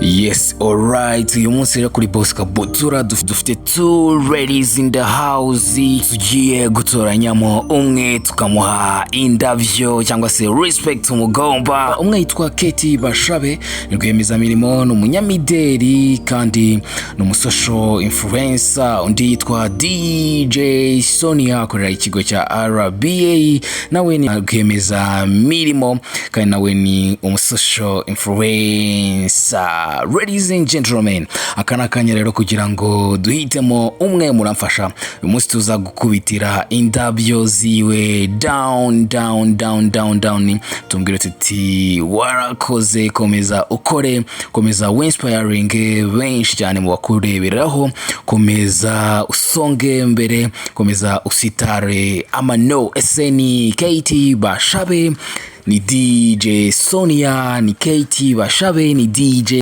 Yes, alright. Uyu munsi rero kuri Bosca Botura dufite two ladies in the house. Tugiye gutoranyamo umwe tukamuha indavyo cyangwa se respect umugomba. Umwe yitwa Keti Bashabe, ni rwiyemezamirimo, ni umunyamideli kandi ni umusocial influencer. Undi yitwa DJ Sonia, akorera ikigo cya RBA, nawe ni rwiyemezamirimo kandi nawe ni umusocial influencer. Ladies and gentlemen, akana kanya rero kugira ngo duhitemo umwe muramfasha. Uyu munsi tuza gukubitira indabyo ziwe down. Tumbwire tuti warakoze, komeza ukore, komeza inspiring benshi cyane mu bakureberaho, komeza usonge mbere, komeza usitare amano. Eseni Keti Bashabe ni DJ Sonia, ni Keti Bashabe ni DJ